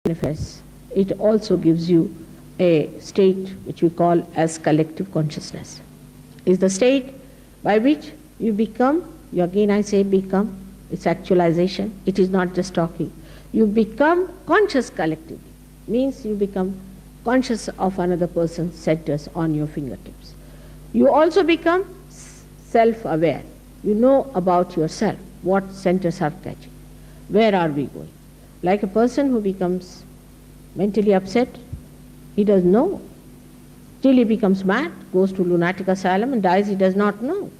manifests, it also gives you a state which we call as collective consciousness. Is the state by which you become, again I say become, it's actualization, it is not just talking. You become conscious collectively, means you become conscious of another person's centers on your fingertips. You also become self-aware. You know about yourself, what centers are catching, where are we going. Like a person who becomes mentally upset, he doesn't know. Till he becomes mad, goes to lunatic asylum and dies, he does not know.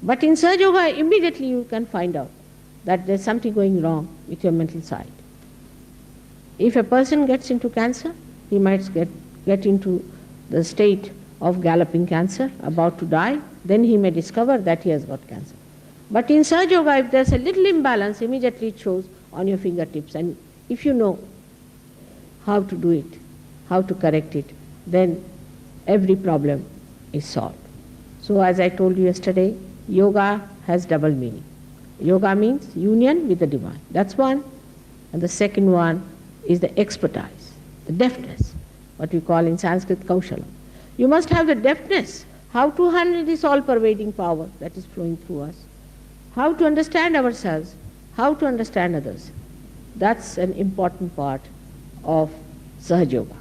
But in Sahaja Yoga, immediately you can find out that there's something going wrong with your mental side. If a person gets into cancer, he might get into the state of galloping cancer, about to die, then he may discover that he has got cancer. But in Sahaja Yoga, if there's a little imbalance, immediately it shows on your fingertips. And if you know how to do it, how to correct it, then every problem is solved. So as I told you yesterday, yoga has double meaning. Yoga means union with the divine. That's one. And the second one is the expertise, the deftness, what we call in Sanskrit kaushala. You must have the deftness, how to handle this all-pervading power that is flowing through us, how to understand ourselves, how to understand others. That's an important part of Sahaja Yoga.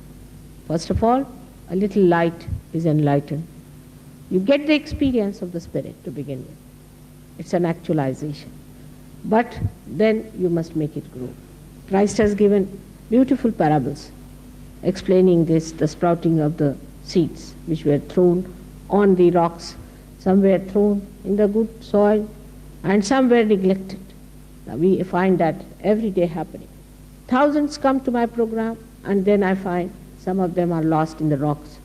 First of all, a little light is enlightened. You get the experience of the spirit to begin with. It's an actualization. But then you must make it grow. Christ has given beautiful parables explaining this, the sprouting of the seeds which were thrown on the rocks. Some were thrown in the good soil and some were neglected. Now we find that every day happening. Thousands come to my program and then I find some of them are lost in the rocks.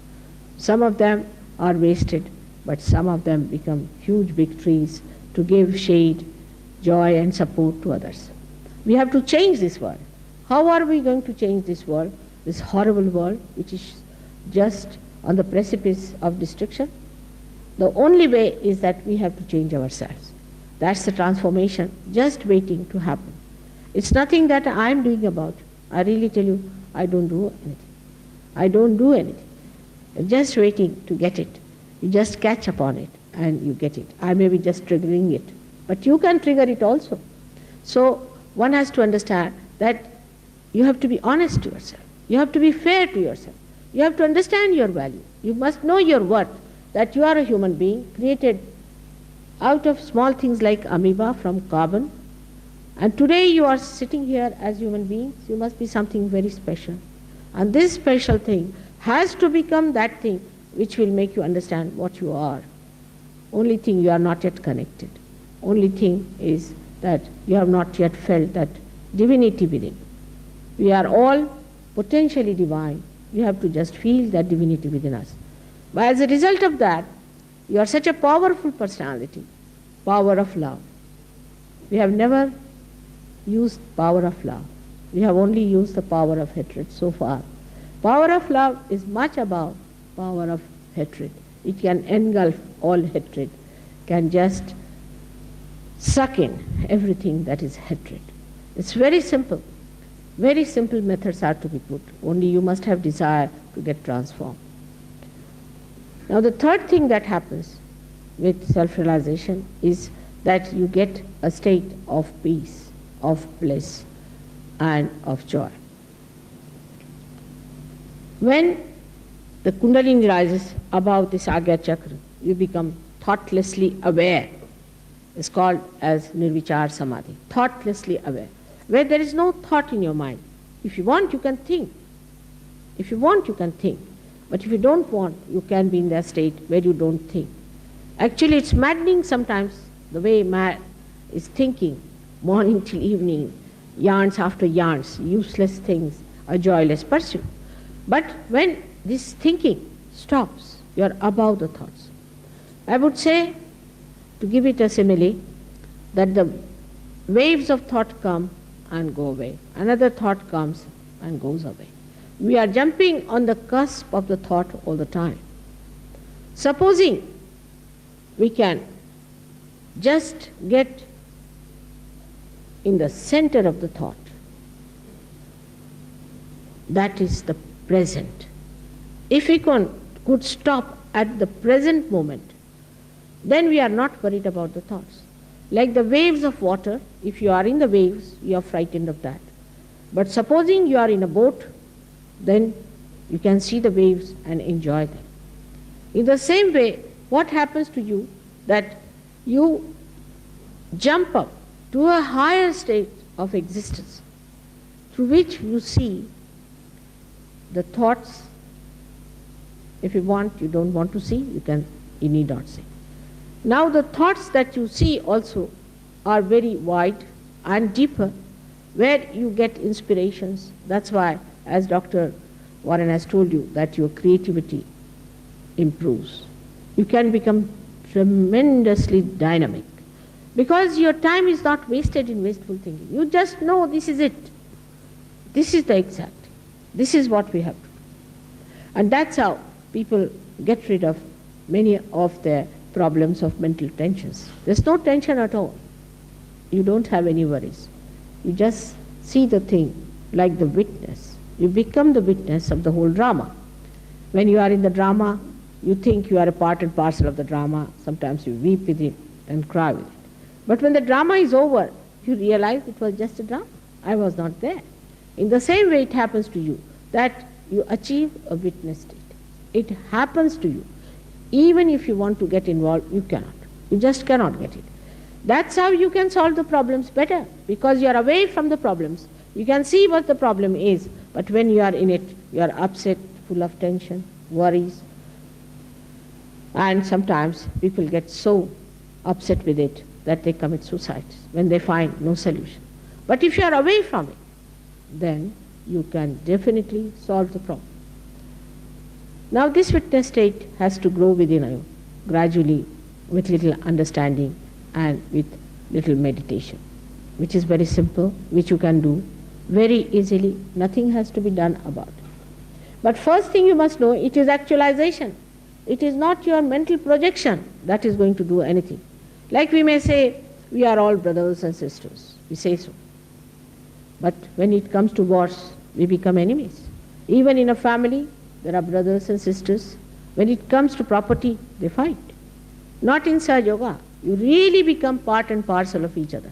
Some of them are wasted, but some of them become huge big trees to give shade, joy and support to others. We have to change this world. How are we going to change this world, this horrible world which is just on the precipice of destruction? The only way is that we have to change ourselves. That's the transformation just waiting to happen. It's nothing that I'm doing about. I really tell you, I don't do anything. I don't do anything. I'm just waiting to get it. You just catch upon it and you get it. I may be just triggering it, but you can trigger it also. So one has to understand that you have to be honest to yourself. You have to be fair to yourself. You have to understand your value. You must know your worth, that you are a human being created out of small things like amoeba from carbon. And today you are sitting here as human beings. You must be something very special. And this special thing has to become that thing which will make you understand what you are. Only thing, you are not yet connected. Only thing is that you have not yet felt that divinity within. We are all potentially divine. You have to just feel that divinity within us. But as a result of that, you are such a powerful personality, power of love. We have never used power of love. We have only used the power of hatred so far. Power of love is much above power of hatred. It can engulf all hatred, can just suck in everything that is hatred. It's very simple. Very simple methods are to be put. Only you must have desire to get transformed. Now the third thing that happens with self-realization is that you get a state of peace, of bliss, and of joy. When the Kundalini rises above this Agya Chakra, you become thoughtlessly aware. It's called as Nirvichar Samadhi, thoughtlessly aware, where there is no thought in your mind. If you want, you can think. If you want, you can think. But if you don't want, you can be in that state where you don't think. Actually, it's maddening sometimes the way man is thinking, morning till evening, yarns after yarns, useless things, a joyless pursuit. But when this thinking stops, you are above the thoughts. I would say, to give it a simile, that the waves of thought come and go away. Another thought comes and goes away. We are jumping on the cusp of the thought all the time. Supposing we can just get in the center of the thought, That is the present. If we could stop at the present moment, then we are not worried about the thoughts. Like the waves of water, if you are in the waves, you are frightened of that. But supposing you are in a boat, then you can see the waves and enjoy them. In the same way, what happens to you that you jump up to a higher state of existence through which you see the thoughts. If you want, you don't want to see, you need not see. Now the thoughts that you see also are very wide and deeper, where you get inspirations. That's why, as Dr. Warren has told you, that your creativity improves. You can become tremendously dynamic because your time is not wasted in wasteful thinking. You just know this is it. This is the exact. This is what we have to do. And that's how people get rid of many of their problems of mental tensions. There's no tension at all. You don't have any worries. You just see the thing like the witness. You become the witness of the whole drama. When you are in the drama, you think you are a part and parcel of the drama. Sometimes you weep with it and cry with it. But when the drama is over, you realize it was just a drama. I was not there. In the same way it happens to you, that you achieve a witness state. It happens to you. Even if you want to get involved, you cannot. You just cannot get it. That's how you can solve the problems better, because you are away from the problems. You can see what the problem is, but when you are in it, you are upset, full of tension, worries. And sometimes people get so upset with it that they commit suicide when they find no solution. But if you are away from it, then you can definitely solve the problem. Now this witness state has to grow within you gradually with little understanding and with little meditation, which is very simple, which you can do very easily. Nothing has to be done about it. But first thing you must know, it is actualization. It is not your mental projection that is going to do anything. Like we may say, we are all brothers and sisters. We say so. But when it comes to wars, we become enemies. Even in a family, there are brothers and sisters. When it comes to property, they fight. Not in Sahaja Yoga. You really become part and parcel of each other.